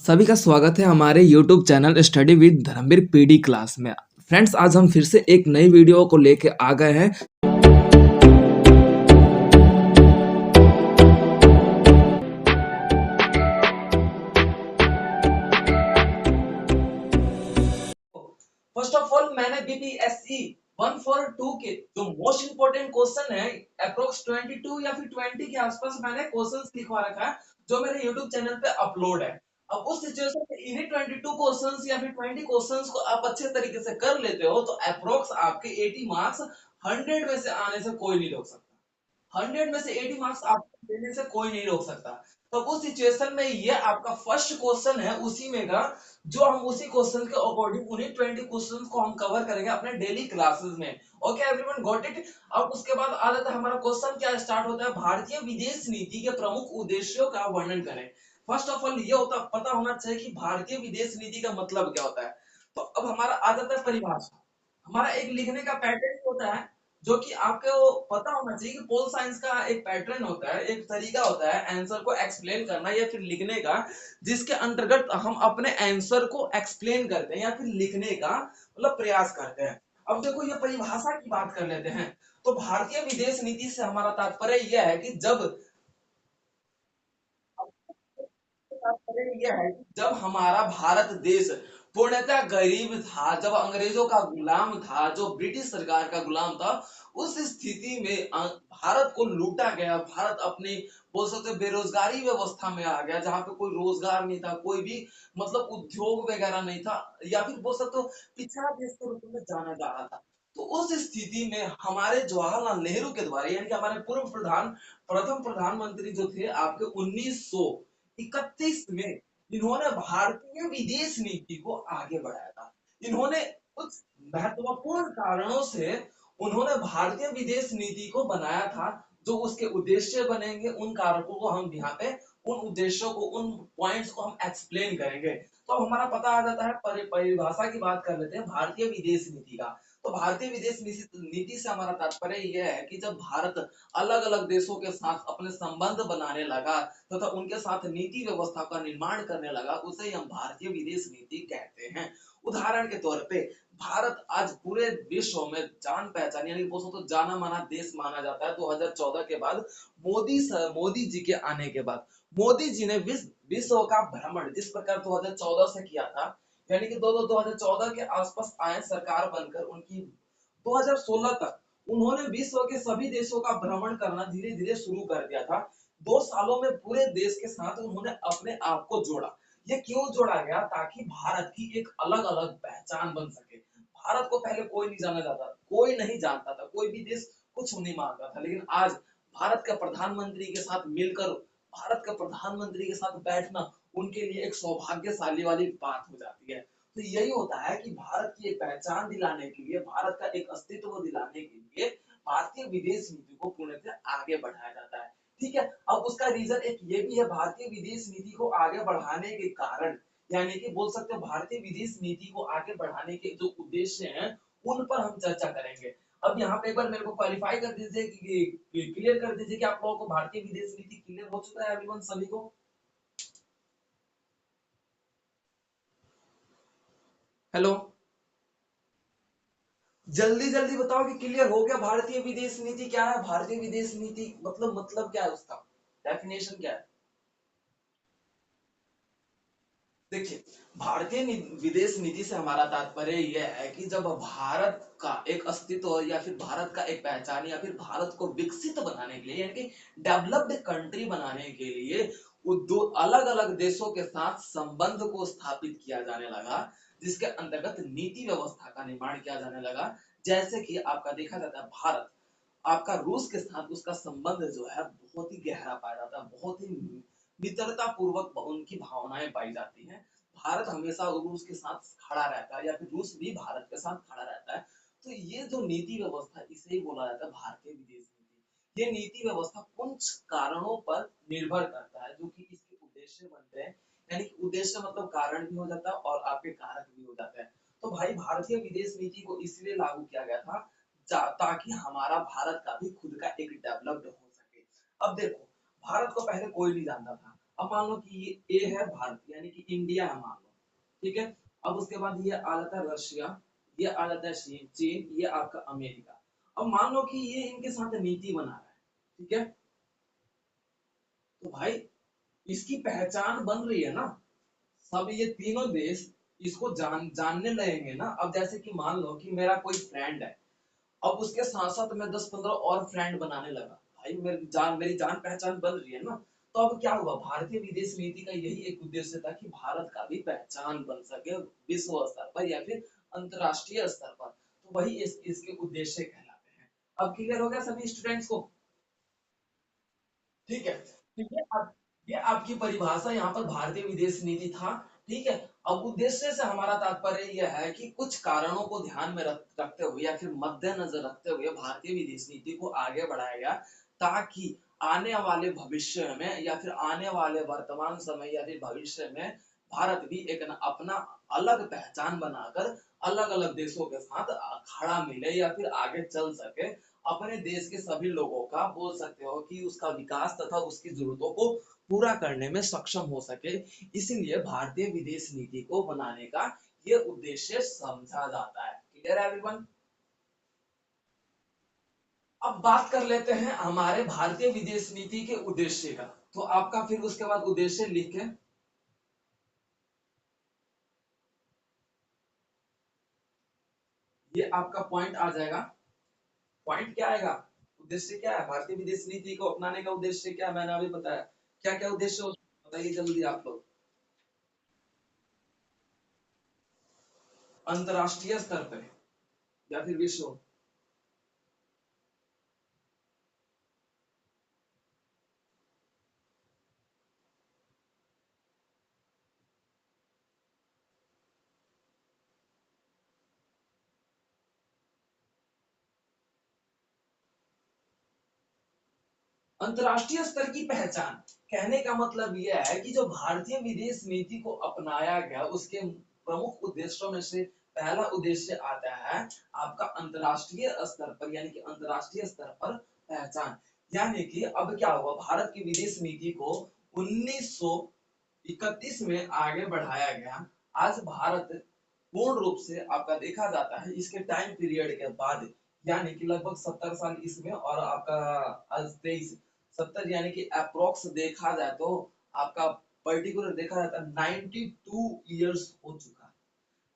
सभी का स्वागत है हमारे YouTube channel study with Dharmveer PD class में। फ्रेंड्स, आज हम फिर से एक नई वीडियो को लेके आ गए हैं। फर्स्ट ऑफ ऑल मैंने बीपीएससी 142 के जो मोस्ट इंपोर्टेंट क्वेश्चन है अप्रोक्स 22 या फिर 20 के आसपास मैंने क्वेश्चंस लिखवा रखा है जो मेरे YouTube चैनल पे अपलोड है। अब उस सिचुएशन में इन्हीं 22 क्वेश्चंस या फिर 20 क्वेश्चंस को आप अच्छे तरीके से कर लेते हो तो अप्रोक्स आपके 80 मार्क्स 100 में से आने से कोई नहीं रोक सकता। 100 में से 80 मार्क्स आपको देने से कोई नहीं रोक सकता। तो उस सिचुएशन में ये आपका फर्स्ट क्वेश्चन है उसी में का जो हम उसी क्वेश्चन के अकॉर्डिंग उन्हीं 20 क्वेश्चंस को हम कवर करेंगे अपने डेली क्लासेस में। Okay everyone got it. अब उसके बाद आ जाता है हमारा क्वेश्चन क्या स्टार्ट होता है, भारतीय विदेश नीति के प्रमुख उद्देश्यों का वर्णन करें। फर्स्ट ऑफ ऑल ये होता पता होना चाहिए कि भारतीय विदेश नीति का मतलब क्या होता है। तो अब हमारा आ जाता है परिभाषा। हमारा एक लिखने का पैटर्न होता है जो कि आपको पता होना चाहिए कि पोल साइंस का एक पैटर्न होता है, एक तरीका होता है आंसर को एक्सप्लेन करना या फिर लिखने का, जिसके अंतर्गत हम अपने आंसर को एक्सप्लेन करते हैं या फिर लिखने का मतलब प्रयास करते हैं। अब देखो ये परिभाषा की बात कर लेते हैं। तो भारतीय विदेश नीति से हमारा तात्पर्य यह है कि तात्पर्य यह है कि जब हमारा भारत देश पूर्णतः गरीब था, जब अंग्रेजों का गुलाम था, जो ब्रिटिश सरकार का गुलाम था, उस स्थिति में भारत को लूटा गया। भारत अपने बोल सकते बेरोजगारी व्यवस्था में आ गया जहां पे कोई रोजगार नहीं था, कोई भी मतलब उद्योग वगैरह नहीं था, या फिर बोल सकते पिछड़ा देश के रूप में जाना जा रहा था। तो उस स्थिति में हमारे जवाहरलाल नेहरू के द्वारा यानी कि हमारे पूर्व प्रथम प्रधानमंत्री जो थे आपके 1931 में इन्होंने भारतीय विदेश नीति को आगे बढ़ाया था। इन्होंने कुछ महत्वपूर्ण कारणों से उन्होंने भारतीय विदेश नीति को बनाया था। जो उसके उद्देश्य बनेंगे उन कारकों को हम यहाँ पे उन उद्देश्यों को उन पॉइंट्स को हम एक्सप्लेन करेंगे। तो हमारा पता आ जाता है परिभाषा की बात कर लेते हैं भारतीय विदेश नीति का। तो भारतीय विदेश नीति से हमारा तात्पर्य यह है कि जब भारत अलग अलग देशों के साथ अपने संबंध बनाने लगा तथा उनके साथ नीति व्यवस्था का निर्माण करने लगा, उसे हम भारतीय विदेश नीति कहते हैं। उदाहरण के तौर पे भारत आज पूरे विश्व में जान पहचान यानी तो जाना माना देश माना जाता है 2014 के बाद। मोदी जी के आने के बाद मोदी जी ने विश्व का भ्रमण जिस प्रकार 2014 से किया था, यानी कि 2014 के आसपास आए सरकार बनकर उनकी 2016 तक उन्होंने विश्व के सभी देशों का भ्रमण करना धीरे धीरे शुरू कर दिया था। 2 सालों में पूरे देश के साथ उन्होंने अपने आप को जोड़ा। ये क्यों जोड़ा गया? ताकि भारत की एक अलग अलग पहचान बन सके। भारत को पहले कोई नहीं जाना जाता, कोई नहीं जानता था, कोई भी देश कुछ नहीं मानता था, लेकिन आज भारत के प्रधानमंत्री के साथ मिलकर भारत के प्रधानमंत्री के साथ बैठना उनके लिए एक सौभाग्यशाली वाली बात हो जाती है। तो यही होता है कि भारत की एक पहचान दिलाने के लिए, भारत का एक अस्तित्व दिलाने के लिए भारतीय विदेश नीति को पूर्णतः आगे बढ़ाया जाता है। ठीक है। अब उसका रीजन एक ये भी है, भारतीय विदेश नीति को आगे बढ़ाने के कारण यानी कि बोल सकते हो भारतीय विदेश नीति को आगे बढ़ाने के जो उद्देश्य हैं उन पर हम चर्चा करेंगे। अब यहाँ पे एक बार मेरे को क्वालिफाई कर दीजिए कि क्लियर कर दीजिए कि आप लोगों को भारतीय विदेश नीति क्लियर हो चुका है एवरीवन सभी को। हेलो, जल्दी जल्दी बताओ कि क्लियर हो गया भारतीय विदेश नीति क्या है। भारतीय विदेश नीति मतलब क्या है, उसका डेफिनेशन क्या है। देखिए, भारतीय विदेश नीति से हमारा तात्पर्य यह है कि जब भारत का एक अस्तित्व या फिर भारत का एक पहचान या फिर भारत को विकसित बनाने के लिए यानी कि डेवलप्ड कंट्री बनाने के लिए वो दो अलग अलग देशों के साथ संबंध को स्थापित किया जाने लगा, जिसके अंतर्गत नीति व्यवस्था का निर्माण किया जाने लगा। जैसे कि आपका देखा जाता है भारत आपका रूस के साथ उसका संबंध जो है बहुत ही गहरा पाया जाता है, बहुत ही मित्रता पूर्वक उनकी भावनाएं पाई जाती हैं। भारत हमेशा रूस के साथ खड़ा रहता है या फिर रूस भी भारत के साथ खड़ा रहता है। तो ये जो नीति व्यवस्था इसे ही बोला जाता है भारतीय विदेश नीति। ये नीति व्यवस्था कुछ कारणों पर निर्भर करता है जो कि इसके उद्देश्य बनते हैं। यानी कि उद्देश्य मतलब कारण भी हो जाता है और आपके कारक भी हो जाते हैं। तो भाई भारतीय विदेश नीति को इसलिए लागू किया गया था ताकि हमारा भारत का भी खुद का एक डेवलप्ड हो सके। अब देखो, भारत को पहले कोई नहीं जानता था। अब मान लो कि ये ए है भारत यानी कि इंडिया है मान लो, ठीक है। अब उसके बाद ये आ जाता है रशिया, ये आ जाता है चीन, ये आपका अमेरिका। अब मान लो कि ये इनके साथ नीति बना रहा है, ठीक है। तो भाई इसकी पहचान बन रही है ना, सब ये तीनों देश इसको जानने लगेंगे ना। अब जैसे कि मान लो कि मेरा कोई फ्रेंड है, अब उसके साथ साथ मैं 10-15 और फ्रेंड बनाने लगा, भाई मेरी जान पहचान बन रही है ना। तो अब क्या हुआ, भारतीय विदेश नीति का यही एक उद्देश्य था कि भारत का भी पहचान बन सके विश्व स्तर पर या फिर अंतरराष्ट्रीय स्तर पर। तो वही इसके उद्देश्य कहलाते हैं। अब क्लियर हो गया सभी स्टूडेंट्स को? ठीक है, ठीक है। अब ये आपकी परिभाषा यहाँ पर भारतीय विदेश नीति था, ठीक है। अब उद्देश्य से हमारा तात्पर्य यह है कि कुछ कारणों को ध्यान में रखते हुए या फिर मद्देनजर रखते हुए भारतीय विदेश नीति को आगे बढ़ाया गया, ताकि आने वाले भविष्य में या फिर आने वाले वर्तमान समय या फिर भविष्य में भारत भी एक अपना अलग पहचान बनाकर अलग अलग देशों के साथ खड़ा मिले या फिर आगे चल सके, अपने देश के सभी लोगों का बोल सकते हो कि उसका विकास तथा उसकी जरूरतों को पूरा करने में सक्षम हो सके। इसीलिए भारतीय विदेश नीति को बनाने का ये उद्देश्य समझा जाता है। क्लियर है एवरीवन? अब बात कर लेते हैं हमारे भारतीय विदेश नीति के उद्देश्य का। तो आपका फिर उसके बाद उद्देश्य लिख के ये आपका पॉइंट आ जाएगा। पॉइंट क्या आएगा, उद्देश्य क्या है भारतीय विदेश नीति को अपनाने का उद्देश्य क्या है, मैंने अभी बताया। क्या क्या उद्देश्य हो, बताइए जल्दी आप लोग। अंतरराष्ट्रीय स्तर पर या फिर विश्व। अंतरराष्ट्रीय स्तर की पहचान कहने का मतलब यह है कि जो भारतीय विदेश नीति को अपनाया गया उसके प्रमुख उद्देश्यों में से पहला उद्देश्य आता है आपका अंतरराष्ट्रीय स्तर पर यानी कि अंतरराष्ट्रीय स्तर पर पहचान। यानी कि अब क्या हुआ, भारत की विदेश नीति को 1931 में आगे बढ़ाया गया। आज भारत पूर्ण रूप से आपका देखा जाता है इसके टाइम पीरियड के बाद, यानी कि लगभग 70 साल इसमें और आपका आज 23 70 यानी कि अप्रोक्स देखा जाए तो आपका पर्टिकुलर देखा जाता है 92 ईयर्स हो चुका है।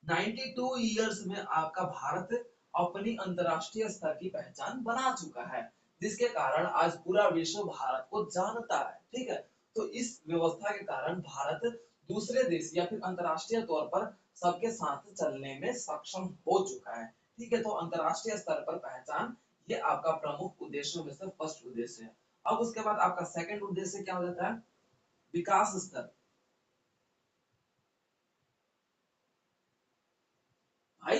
92 ईयर्स में आपका भारत अपनी अंतरराष्ट्रीय स्तर की पहचान बना चुका है, जिसके कारण आज पूरा विश्व भारत को जानता है। ठीक है, तो इस व्यवस्था के कारण भारत दूसरे देश या फिर अंतरराष्ट्रीय तौर पर सबके साथ चलने में सक्षम हो चुका है। ठीक है, तो अंतरराष्ट्रीय स्तर पर पहचान ये आपका प्रमुख उद्देश्यों में से फर्स्ट उद्देश्य है। अब उसके बाद आपका सेकंड उद्देश्य क्या हो जाता है, विकास स्तर। भाई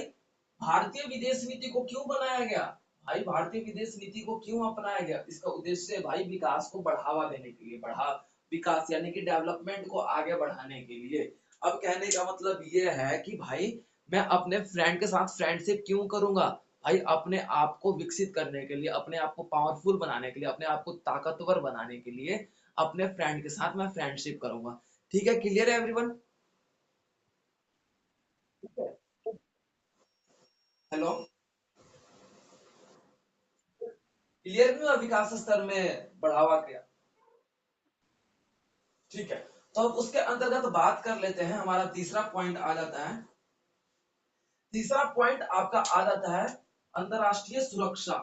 भारतीय विदेश नीति को क्यों बनाया गया, भाई भारतीय विदेश नीति को क्यों अपनाया गया, इसका उद्देश्य है भाई विकास को बढ़ावा देने के लिए, बढ़ा विकास यानी कि डेवलपमेंट को आगे बढ़ाने के लिए। अब कहने का मतलब ये है कि भाई मैं अपने फ्रेंड के साथ फ्रेंडशिप क्यों करूंगा, भाई अपने आप को विकसित करने के लिए, अपने आप को पावरफुल बनाने के लिए, अपने आप को ताकतवर बनाने के लिए अपने फ्रेंड के साथ मैं फ्रेंडशिप करूंगा। ठीक है, क्लियर है एवरीवन? हेलो, क्लियर नहीं हुआ विकास स्तर में बढ़ावा क्या? ठीक है, तो अब उसके अंतर्गत बात कर लेते हैं, हमारा तीसरा पॉइंट आ जाता है। तीसरा पॉइंट आपका आ जाता है अंतरराष्ट्रीय सुरक्षा।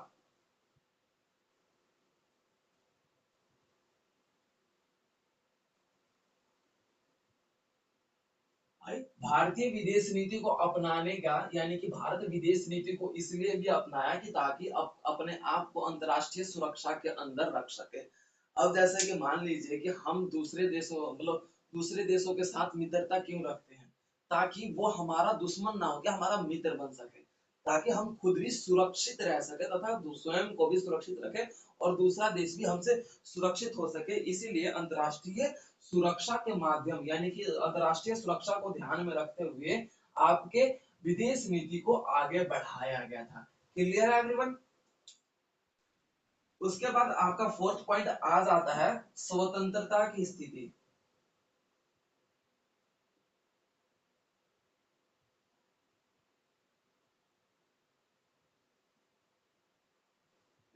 भाई भारतीय विदेश नीति को अपनाने का यानी कि भारत विदेश नीति को इसलिए भी अपनाया कि ताकि अपने आप को अंतरराष्ट्रीय सुरक्षा के अंदर रख सके। अब जैसे कि मान लीजिए कि हम दूसरे देशों मतलब दूसरे देशों के साथ मित्रता क्यों रखते हैं, ताकि वो हमारा दुश्मन ना हो के हमारा मित्र बन सके, ताकि हम खुद भी सुरक्षित रह सके तथा स्वयं को भी सुरक्षित रखे और दूसरा देश भी हमसे सुरक्षित हो सके। इसीलिए अंतरराष्ट्रीय सुरक्षा के माध्यम यानी कि अंतरराष्ट्रीय सुरक्षा को ध्यान में रखते हुए आपके विदेश नीति को आगे बढ़ाया गया था। क्लियर है एवरीवन? उसके बाद आपका फोर्थ पॉइंट आ जाता है स्वतंत्रता की स्थिति।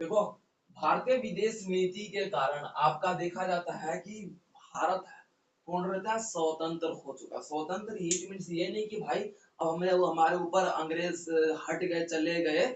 देखो, भारतीय विदेश नीति के कारण आपका देखा जाता है कि भारत पूर्णतः स्वतंत्र हो चुका। स्वतंत्र ही मीन्स ये नहीं कि भाई अब हमें वो हमारे ऊपर अंग्रेज हट गए चले गए,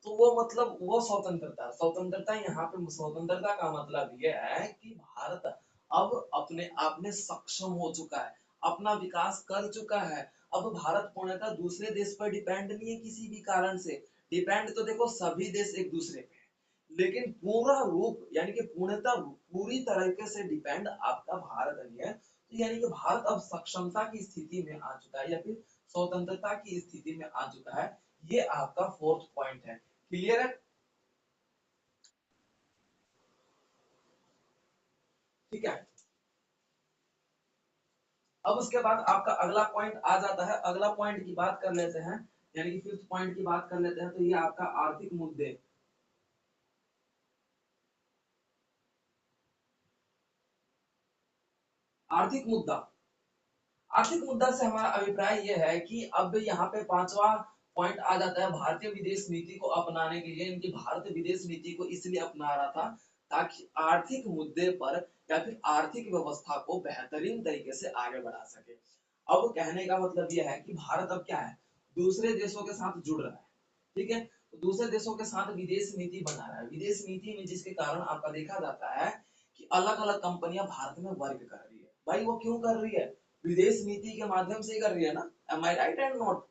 तो वो मतलब वो स्वतंत्रता स्वतंत्रता यहाँ पे स्वतंत्रता का मतलब ये है कि भारत अब अपने आप में सक्षम हो चुका है, अपना विकास कर चुका है। अब भारत पूर्णतः दूसरे देश पर डिपेंड नहीं है किसी भी कारण से। डिपेंड तो देखो सभी देश एक दूसरे पे है, लेकिन पूरा रूप यानी कि पूर्णतः पूरी तरीके से डिपेंड आपका भारत नहीं है। तो यानी कि भारत अब सक्षमता की स्थिति में आ चुका है या फिर स्वतंत्रता की स्थिति में आ चुका है। ये आपका फोर्थ पॉइंट है। क्लियर है? ठीक है। अब उसके बाद आपका अगला पॉइंट आ जाता है। अगला पॉइंट की बात कर लेते हैं, यानी कि फिफ्थ पॉइंट की बात कर लेते हैं। तो ये आपका आर्थिक मुद्दे। आर्थिक मुद्दा, आर्थिक मुद्दा से हमारा अभिप्राय यह है कि अब यहाँ पे पांचवा पॉइंट आ जाता है भारतीय विदेश नीति को अपनाने के लिए। इनकी भारतीय विदेश नीति को इसलिए अपना रहा था ताकि आर्थिक मुद्दे पर या फिर आर्थिक व्यवस्था को बेहतरीन तरीके से आगे बढ़ा सके। अब कहने का मतलब यह है कि भारत अब क्या है, दूसरे देशों के साथ जुड़ रहा है। ठीक है, तो दूसरे देशों के साथ विदेश नीति बना रहा है। विदेश नीति में जिसके कारण आपका देखा जाता है कि अलग अलग कंपनियां भारत में वर्क कर रही है। भाई वो क्यों कर रही है? विदेश नीति के माध्यम से ही कर रही है ना। Am I right and not?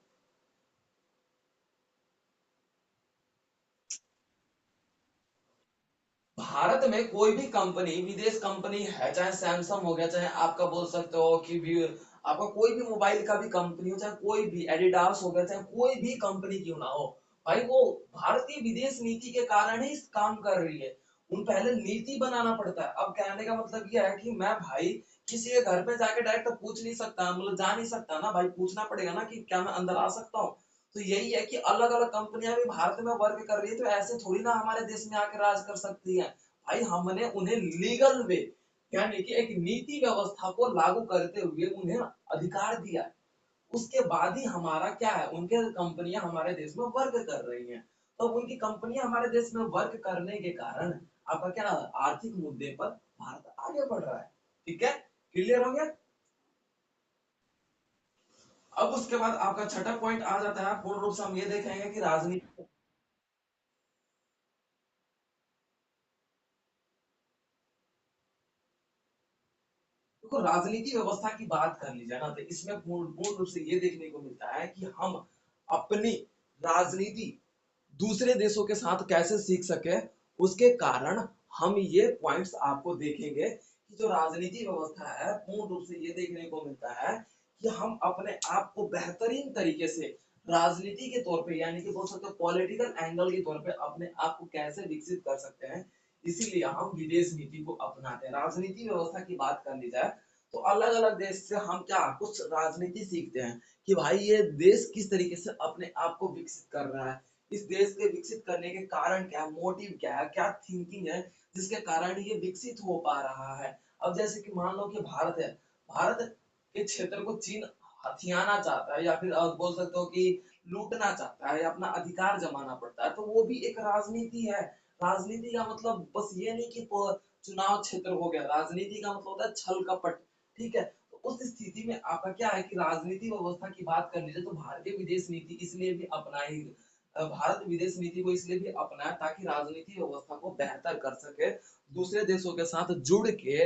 Bharat में कोई भी कंपनी विदेश कंपनी है, चाहे सैमसंग हो गया, चाहे आपका बोल सकते हो कि भी आपका कोई भी मोबाइल का भी कंपनी हो, चाहे कोई भी एडिडास हो गया, चाहे कोई भी कंपनी क्यों ना हो, भाई वो भारतीय विदेश नीति के कारण ही इस काम कर रही है। उन पहले नीति बनाना पड़ता है। अब कहने का मतलब यह है कि मैं भाई किसी के घर पे जाके डायरेक्ट तो पूछ नहीं सकता, मतलब जा नहीं सकता ना भाई, पूछना पड़ेगा ना कि क्या मैं अंदर आ सकता हूँ। तो यही है कि अलग अलग कंपनियां भी भारत में वर्क कर रही है, तो ऐसे थोड़ी ना हमारे देश में आके राज कर सकती है। भाई हमने उन्हें लीगल वे यानी कि एक नीति व्यवस्था को लागू करते हुए उन्हें अधिकार दिया है। उसके बाद ही हमारा क्या है, उनके कंपनियां हमारे देश में वर्क कर रही हैं। तो उनकी कंपनियां हमारे देश में वर्क करने के कारण आपका क्या आर्थिक मुद्दे पर भारत आगे बढ़ रहा है। ठीक है, क्लियर हो गया? अब उसके बाद आपका छठा पॉइंट आ जाता है। पूर्ण रूप से हम ये देखेंगे कि राजनीति। देखो, राजनीति व्यवस्था की बात कर ली जाए ना, तो इसमें पूर्ण पूर्ण रूप से ये देखने को मिलता है कि हम अपनी राजनीति दूसरे देशों के साथ कैसे सीख सके। उसके कारण हम ये पॉइंट्स आपको देखेंगे कि जो राजनीति व्यवस्था है, पूर्ण रूप से ये देखने को मिलता है कि हम अपने आप को बेहतरीन तरीके से राजनीति के तौर पे यानी कि बोल सकते हो पॉलिटिकल एंगल के तौर पे अपने आप को कैसे विकसित कर सकते हैं। इसीलिए हम विदेश नीति को अपनाते हैं। राजनीति व्यवस्था की बात कर ली जाए तो अलग अलग देश से हम क्या कुछ राजनीति सीखते हैं कि भाई ये देश किस तरीके से अपने आप को विकसित कर रहा है, इस देश के विकसित करने के कारण क्या है, मोटिव क्या है, क्या थिंकिंग है जिसके कारण ये विकसित हो पा रहा है। अब जैसे कि मान लो कि भारत है, भारत के क्षेत्र को चीन हथियाना चाहता है या फिर बोल सकते हो कि लूटना चाहता है या अपना अधिकार जमाना पड़ता है, तो वो भी एक राजनीति है। राजनीति का मतलब बस ये नहीं कि चुनाव क्षेत्र हो गया, राजनीति का मतलब होता है छल कपट। ठीक है, तो उस स्थिति में आपका क्या है कि राजनीति व्यवस्था की बात कर लीजिए तो भारतीय विदेश नीति इसलिए भी अपनाई, भारत विदेश नीति को इसलिए भी अपनाया ताकि राजनीति व्यवस्था को बेहतर कर सके, दूसरे देशों के साथ जुड़ के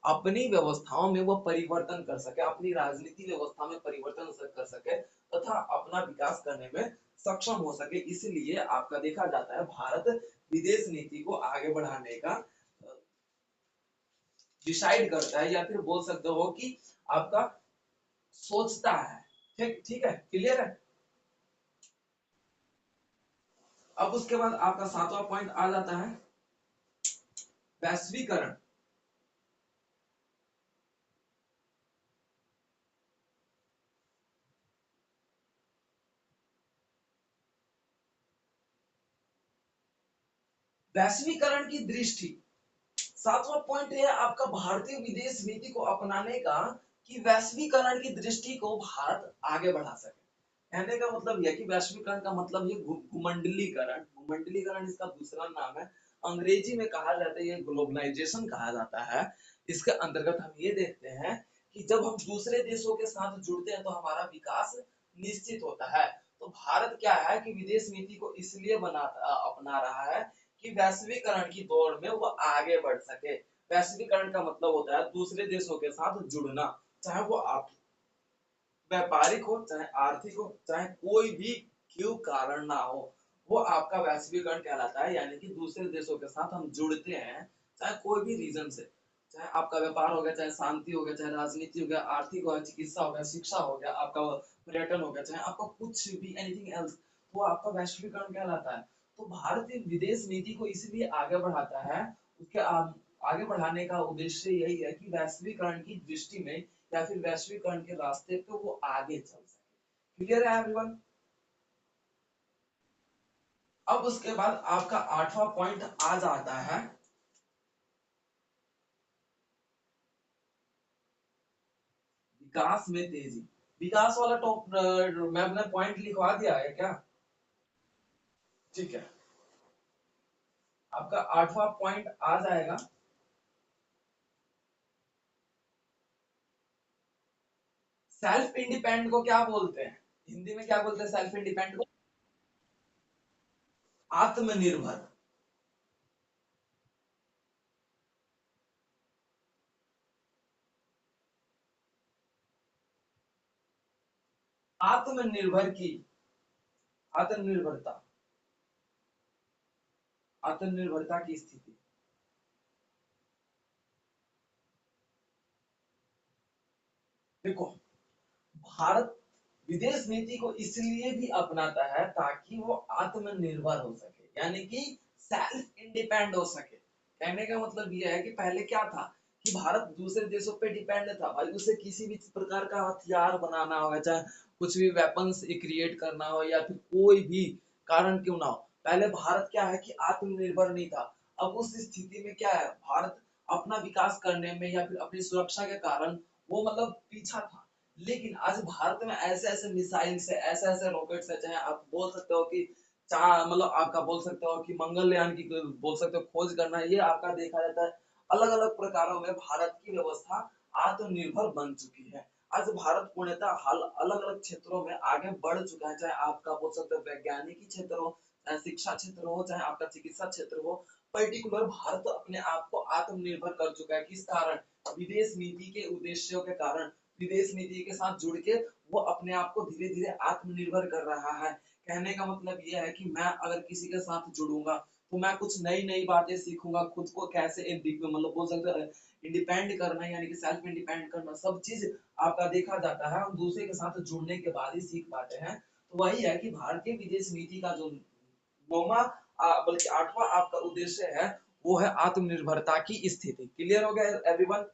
अपनी व्यवस्थाओं में वो परिवर्तन कर सके, अपनी राजनीति व्यवस्था में परिवर्तन कर सके तथा अपना विकास करने में सक्षम हो सके। इसलिए आपका देखा जाता है भारत विदेश नीति को आगे बढ़ाने का डिसाइड करता है या फिर बोल सकते हो कि आपका सोचता है। ठीक ठीक है, क्लियर है? अब उसके बाद आपका सातवां पॉइंट आ जाता है वैश्वीकरण। वैश्वीकरण की दृष्टि, सातवां पॉइंट है आपका भारतीय विदेश नीति को अपनाने का कि वैश्वीकरण की दृष्टि को भारत आगे बढ़ा सके। कहने का मतलब यह कि वैश्वीकरण का मतलब ये घुमंडलीकरण, घुमंडलीकरण इसका दूसरा नाम है। अंग्रेजी में कहा जाता है, ये ग्लोबलाइजेशन कहा जाता है। इसके अंतर्गत हम ये देखते हैं कि जब हम दूसरे देशों के साथ जुड़ते हैं तो हमारा विकास निश्चित होता है। तो भारत क्या है कि विदेश नीति को इसलिए अपना रहा है कि वैश्वीकरण की दौड़ में वो आगे बढ़ सके। वैश्वीकरण का मतलब होता है दूसरे देशों के साथ जुड़ना, चाहे वो आप व्यापारिक हो, चाहे आर्थिक हो, चाहे कोई भी क्यों कारण ना हो, वो आपका वैश्वीकरण कहलाता है। यानी कि दूसरे देशों के साथ हम जुड़ते हैं, चाहे कोई भी रीजन से, चाहे आपका व्यापार हो गया, चाहे शांति हो गया, चाहे राजनीति हो गया, आर्थिक हो गया, चिकित्सा हो गया, शिक्षा हो गया, आपका पर्यटन हो गया, चाहे आपका कुछ भी एनीथिंग एल्स, वो आपका वैश्वीकरण कहलाता है। तो भारतीय विदेश नीति को इसलिए आगे बढ़ाता है, उसके आगे बढ़ाने का उद्देश्य यही है कि वैश्वीकरण की दृष्टि में या फिर वैश्वीकरण के रास्ते पे वो आगे चल सके। क्लियर है एवरीवन? अब उसके बाद आपका 8वां पॉइंट आ जाता है विकास में तेजी। विकास वाला टॉप मैं अपना पॉइंट लिखवा दिया है क्या? ठीक है, आपका 8वां पॉइंट आ जाएगा सेल्फ इंडिपेंडेंट को क्या बोलते हैं? हिंदी में क्या बोलते हैं सेल्फ इंडिपेंडेंट को? आत्मनिर्भर। आत्मनिर्भर की, आत्मनिर्भरता, आत्मनिर्भरता की स्थिति। देखो, भारत विदेश नीति को इसलिए भी अपनाता है ताकि वो आत्मनिर्भर हो सके, यानी कि सेल्फ इंडिपेंडेंट हो सके। कहने का मतलब ये है कि पहले क्या था कि भारत दूसरे देशों पे डिपेंड था भाई, उसे किसी भी प्रकार का हथियार बनाना होगा, चाहे कुछ भी वेपन्स क्रिएट करना हो या फिर कोई भी कारण क्यों ना हो, पहले भारत क्या है कि आत्मनिर्भर नहीं था। अब उस स्थिति में क्या है, भारत अपना विकास करने में या फिर अपनी सुरक्षा के कारण वो मतलब पीछा था। लेकिन आज भारत में ऐसे ऐसे मिसाइल से, ऐसे ऐसे रॉकेट से, चाहे आप बोल सकते हो कि मतलब आपका बोल सकते हो कि मंगलयान की बोल सकते हो खोज करना है, ये आपका देखा जाता है। अलग अलग प्रकारों में भारत की व्यवस्था आत्मनिर्भर बन चुकी है। आज भारत पूर्णतः हाल अलग अलग क्षेत्रों में आगे बढ़ चुका है, चाहे आपका बोल सकते हो वैज्ञानिक क्षेत्र हो, चाहे शिक्षा क्षेत्र हो, चाहे आपका चिकित्सा क्षेत्र हो। पर्टिकुलर भारत अपने आप को आत्मनिर्भर कर चुका है। किस कारण? विदेश नीति के उद्देश्यों के कारण। विदेश नीति के साथ जुड़ के वो अपने आप को धीरे धीरे आत्मनिर्भर कर रहा है। कहने का मतलब ये है कि मैं अगर किसी के साथ जुड़ूंगा तो मैं कुछ नई नई बातें सीखूंगा, खुद को कैसे एक मतलब बोल सकते हैं इंडिपेंड करना, यानी कि सेल्फ इंडिपेंड करना, सब चीज आपका देखा जाता है, हम दूसरे के साथ जुड़ने के बाद ही सीख पाते हैं। तो वही है कि भारतीय विदेश नीति का जो नौवा बल्कि 8वां आपका उद्देश्य है, वो है आत्मनिर्भरता की स्थिति। क्लियर हो गया एवरीवन?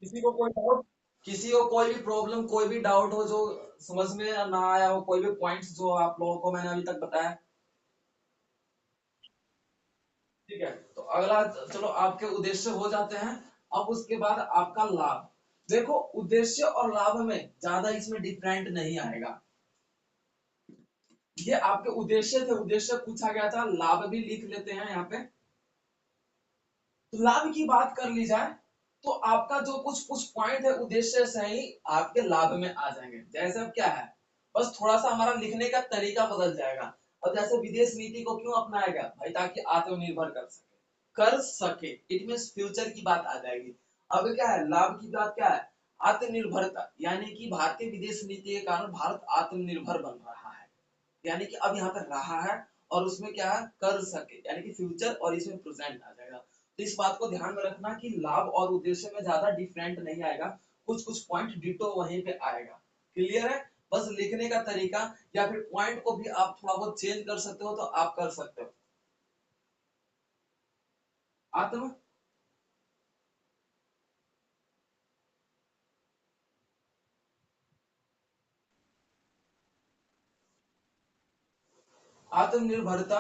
किसी को कोई डाउट? किसी को कोई भी प्रॉब्लम, कोई भी डाउट हो जो समझ में ना आया हो, कोई भी पॉइंट्स जो आप लोगों को मैंने अभी तक बताया? ठीक है, तो अगला चलो आपके उद्देश्य हो जाते हैं। अब उसके बाद आपका लाभ। देखो, उद्देश्य और लाभ में ज्यादा इसमें डिफरेंट नहीं आएगा। ये आपके उद्देश्य थे, उद्देश्य पूछा गया था, लाभ भी लिख लेते हैं यहाँ पे। तो लाभ की बात कर ली जाए तो आपका जो कुछ कुछ पॉइंट है उद्देश्य से ही आपके लाभ में आ जाएंगे। जैसे अब क्या है, बस थोड़ा सा हमारा लिखने का तरीका बदल जाएगा। अब जैसे विदेश नीति को क्यों अपनाया गया भाई? ताकि आत्मनिर्भर कर सके, इट मीन फ्यूचर की बात आ जाएगी। अब क्या है, लाभ की बात क्या है? आत्मनिर्भरता, यानी कि भारतीय विदेश नीति के कारण भारत आत्मनिर्भर बन रहा है। यानी कि अब यहाँ पर रहा है और उसमें क्या है, कर सके, यानी कि फ्यूचर और इसमें प्रेजेंट आ जाएगा। तो इस बात को ध्यान में रखना कि लाभ और उद्देश्य में ज्यादा डिफरेंट नहीं आएगा, कुछ कुछ पॉइंट डिटो वहीं पे आएगा। क्लियर है? बस लिखने का तरीका या फिर पॉइंट को भी आप थोड़ा बहुत चेंज कर सकते हो तो आप कर सकते हो। आत्म आत्मनिर्भरता।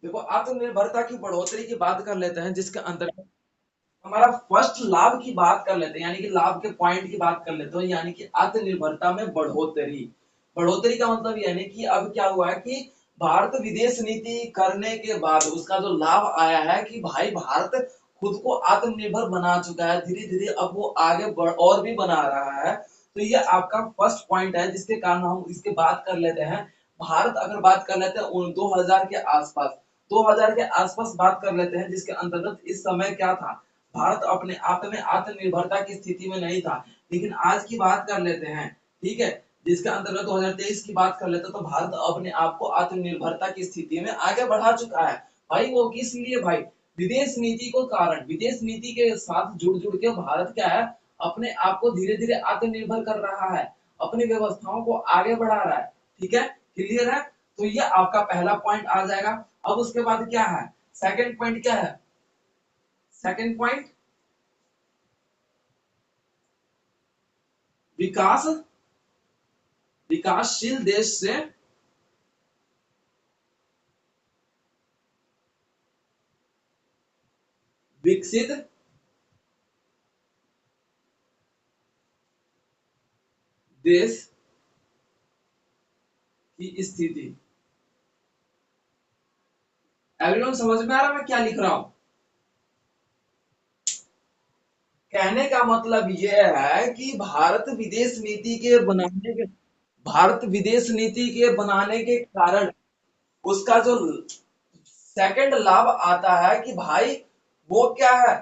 देखो, आत्मनिर्भरता की बढ़ोतरी की बात कर लेते हैं जिसके अंतर्गत हमारा फर्स्ट लाभ की बात कर लेते हैं, यानी कि लाभ के पॉइंट की बात कर लेते हैं, यानी कि आत्मनिर्भरता में बढ़ोतरी। बढ़ोतरी का मतलब यानी कि अब क्या हुआ है कि भारत विदेश नीति करने के बाद उसका जो लाभ आया है कि भाई भारत खुद को आत्मनिर्भर बना चुका है, धीरे धीरे अब वो आगे बढ़ और भी बना रहा है। तो ये आपका फर्स्ट पॉइंट है, जिसके कारण हम इसके बात कर लेते हैं। भारत अगर बात कर लेते हैं 2000 के आसपास, 2000 के आसपास बात कर लेते हैं, जिसके अंतर्गत इस समय क्या था, भारत अपने आप में आत्मनिर्भरता की स्थिति में नहीं था। लेकिन आज की बात कर लेते हैं, ठीक है, जिसके अंतर्गत 2023 की बात कर लेते हैं, तो भारत अपने आप को आत्मनिर्भरता की स्थिति में आगे बढ़ा चुका है। भाई वो किस लिए भाई, विदेश नीति को कारण, विदेश नीति के साथ जुड़ जुड़ के भारत क्या है, अपने आप को धीरे धीरे आत्मनिर्भर कर रहा है, अपनी व्यवस्थाओं को आगे बढ़ा रहा है। ठीक है, क्लियर है। तो ये आपका पहला पॉइंट आ जाएगा। अब उसके बाद क्या है, सेकंड पॉइंट क्या है, सेकंड पॉइंट विकास, विकासशील देश से विकसित देश की स्थिति। एवरीवन समझ में आ रहा है मैं क्या लिख रहा हूं? कहने का मतलब यह है कि भारत विदेश नीति के बनाने के, भारत विदेश नीति के बनाने के कारण उसका जो सेकंड लाभ आता है कि भाई वो क्या है,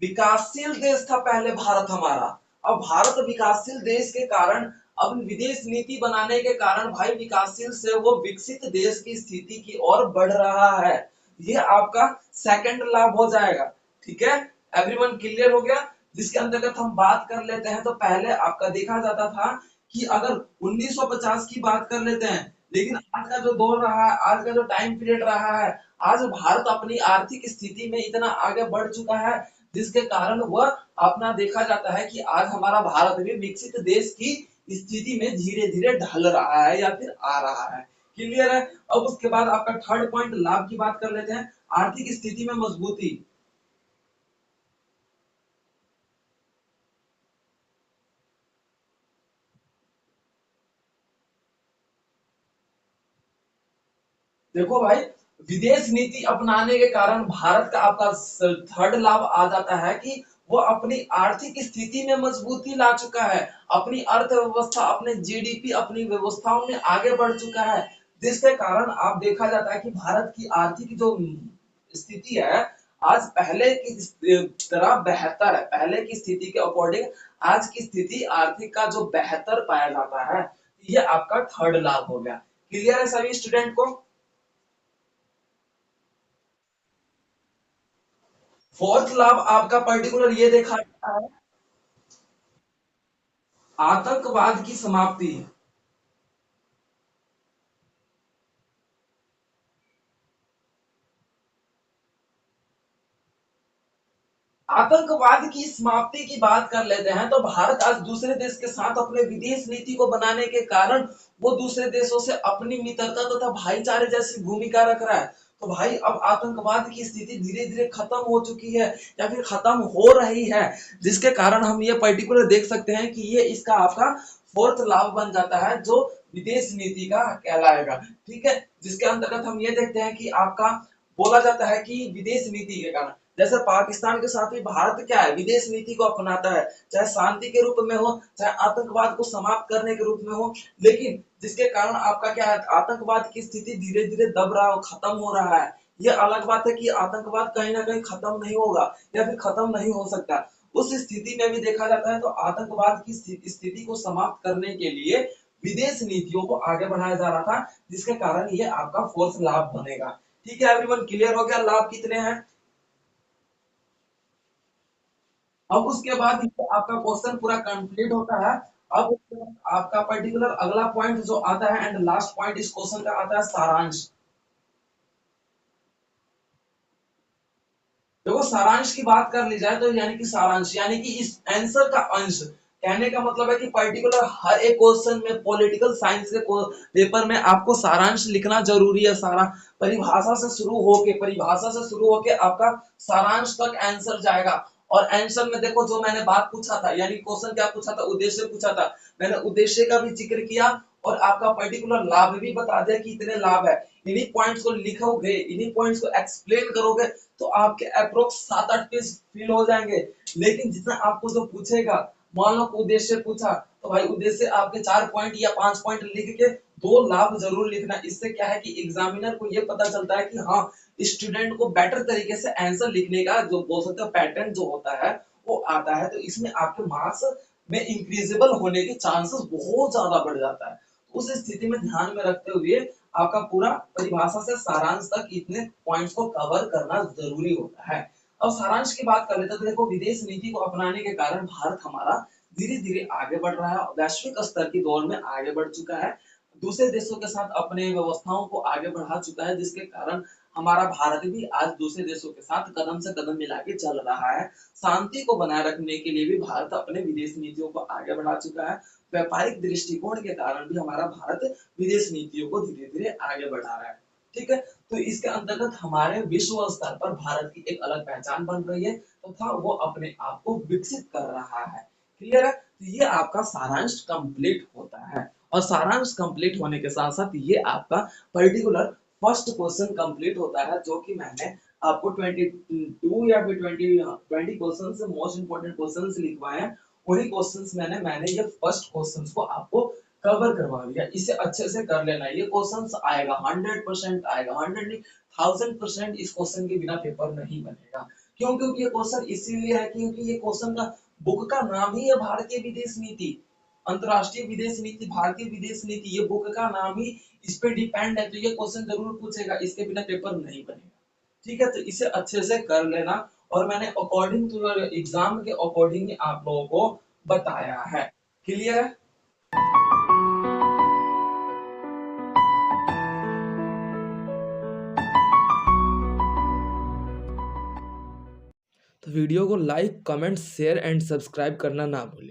विकासशील देश था पहले भारत हमारा, अब भारत विकासशील देश के कारण, अब विदेश नीति बनाने के कारण भाई विकासशील से वो विकसित देश की स्थिति की ओर बढ़ रहा है। ये आपका सेकंड लाभ हो जाएगा। ठीक है, एवरीवन क्लियर हो गया। जिसके अंतर्गत हम बात कर लेते हैं, तो पहले आपका देखा जाता था कि अगर 1950 की बात कर लेते हैं, लेकिन आज का जो दौर रहा है, आज का जो टाइम पीरियड रहा है, आज भारत अपनी आर्थिक स्थिति में इतना आगे बढ़ चुका है, जिसके कारण वह अपना देखा जाता है कि आज हमारा भारत भी विकसित देश की स्थिति में धीरे धीरे ढल रहा है या फिर आ रहा है। क्लियर है। अब उसके बाद आपका थर्ड पॉइंट लाभ की बात कर लेते हैं, आर्थिक स्थिति में मजबूती। देखो भाई, विदेश नीति अपनाने के कारण भारत का आपका थर्ड लाभ आ जाता है कि वो अपनी आर्थिक स्थिति में मजबूती ला चुका है, अपनी अर्थव्यवस्था, अपने जीडीपी, अपनी व्यवस्थाओं में आगे बढ़ चुका है, जिसके कारण आप देखा जाता है कि भारत की आर्थिक जो स्थिति है आज पहले की तरह बेहतर है, पहले की स्थिति के अकॉर्डिंग आज की स्थिति आर्थिक का जो बेहतर पाया जाता है। ये आपका थर्ड लाभ हो गया। क्लियर है सभी स्टूडेंट को? फोर्थ लाभ आपका पर्टिकुलर ये देखा गया है, आतंकवाद की समाप्ति। आतंकवाद की समाप्ति की बात कर लेते हैं, तो भारत आज दूसरे देश के साथ अपने विदेश नीति को बनाने के कारण वो दूसरे देशों से अपनी मित्रता तथा भाईचारे जैसी भूमिका रख रहा है। तो भाई अब आतंकवाद की स्थिति धीरे धीरे खत्म हो चुकी है या फिर खत्म हो रही है, जिसके कारण हम ये पर्टिकुलर देख सकते हैं कि ये इसका आपका फोर्थ लाभ बन जाता है, जो विदेश नीति का कहलाएगा। ठीक है, जिसके अंतर्गत हम ये देखते हैं कि आपका बोला जाता है कि विदेश नीति के कारण, जैसे पाकिस्तान के साथ भी भारत क्या है, विदेश नीति को अपनाता है, चाहे शांति के रूप में हो, चाहे आतंकवाद को समाप्त करने के रूप में हो। लेकिन जिसके कारण आपका क्या है, आतंकवाद की स्थिति धीरे धीरे दब रहा, खत्म हो रहा है। ये अलग बात है कि आतंकवाद कहीं ना कहीं खत्म नहीं होगा या फिर खत्म नहीं हो सकता। उस स्थिति में भी देखा जाता है, तो आतंकवाद की स्थिति को समाप्त करने के लिए विदेश नीतियों को आगे बढ़ाया जा रहा था, जिसके कारण ये आपका फोर्थ लाभ बनेगा। ठीक है एवरीवन, क्लियर हो गया लाभ कितने हैं? अब उसके बाद आपका क्वेश्चन पूरा कंप्लीट होता है। अब उसके बाद आपका पर्टिकुलर अगला पॉइंट जो आता है एंड लास्ट पॉइंट इस क्वेश्चन का आता है सारांश। देखो सारांश की बात कर ली जाए तो यानी कि सारांश यानी कि इस आंसर का अंश, कहने का मतलब है कि पर्टिकुलर हर एक क्वेश्चन में पॉलिटिकल साइंस के पेपर में आपको सारांश लिखना जरूरी है। सारा परिभाषा से शुरू होके आपका सारांश तक आंसर जाएगा। और आंसर में देखो जो मैंने बात पूछा था, यानी क्वेश्चन क्या पूछा था, उद्देश्य पूछा था, मैंने उद्देश्य का भी जिक्र किया और आपका पर्टिकुलर लाभ भी बता दिया कि इतने लाभ है। इन्हीं पॉइंट्स को लिखोगे, इन्हीं पॉइंट्स को एक्सप्लेन करोगे तो आपके अप्रोक्स 7-8 पेज फिल हो जाएंगे। लेकिन जितना आपको जो पूछेगा, मान लो उद्देश्य पूछा तो भाई उद्देश्य आपके 4 पॉइंट या 5 पॉइंट लिख के 2 लाभ जरूर लिखना। इससे क्या है कि एग्जामिनर को ये पता चलता है कि हाँ, स्टूडेंट को बेटर तरीके से आंसर लिखने का जो बोल सकते हो पैटर्न जो होता है वो आता है, तो इसमें आपके मार्क्स में इंक्रीजेबल होने के चांसेस बहुत ज्यादा बढ़ जाता है। उस स्थिति में ध्यान में रखते हुए आपका पूरा परिभाषा से सारांश तक इतने पॉइंट्स को कवर करना जरूरी होता है। अब सारांश की बात कर लेते हैं तो देखो, विदेश नीति को अपनाने के कारण भारत हमारा धीरे धीरे आगे बढ़ रहा है, वैश्विक स्तर की दौड़ में आगे बढ़ चुका है, दूसरे देशों के साथ अपने व्यवस्थाओं को आगे बढ़ा चुका है, जिसके कारण हमारा भारत भी आज दूसरे देशों के साथ कदम से कदम मिला के चल रहा है। शांति को बनाए रखने के लिए भी भारत अपने विदेश नीतियों को आगे बढ़ा चुका है। व्यापारिक दृष्टिकोण के कारण भी हमारा भारत विदेश नीतियों को धीरे धीरे आगे बढ़ा रहा है। ठीक है, तो इसके अंतर्गत हमारे विश्व स्तर पर भारत की एक अलग पहचान बन रही है तथा तो वो अपने आप को विकसित कर रहा है। क्लियर है, तो ये आपका सारांश कंप्लीट होता है और सारांश कंप्लीट होने के साथ साथ ये आपका पर्टिकुलर फर्स्ट क्वेश्चन कंप्लीट होता है, जो कि मैंने आपको 22 या फिर 20 क्वेश्चन से मोस्ट इंपोर्टेंट क्वेश्चंस लिखवाए हैं। उन्हीं क्वेश्चंस मैंने ये फर्स्ट क्वेश्चंस को आपको कवर करवा दिया। इसे अच्छे से कर लेना, ये क्वेश्चंस आएगा 100% आएगा, 100 नहीं 1000% इस क्वेश्चन के बिना पेपर नहीं बनेगा। क्यों? क्योंकि ये क्वेश्चन इसीलिए है क्योंकि ये क्वेश्चन का बुक का नाम ही है भारतीय विदेश नीति, अंतरराष्ट्रीय विदेश नीति, भारतीय विदेश नीति, ये बुक का नाम ही इस पे डिपेंड है, तो ये क्वेश्चन जरूर पूछेगा, इसके बिना पेपर नहीं बनेगा। ठीक है, तो इसे अच्छे से कर लेना और मैंने अकॉर्डिंग टू योर एग्जाम के अकॉर्डिंग आप लोगों को बताया है। क्लियर है? तो वीडियो को like, comment, share and subscribe करना ना भूलें।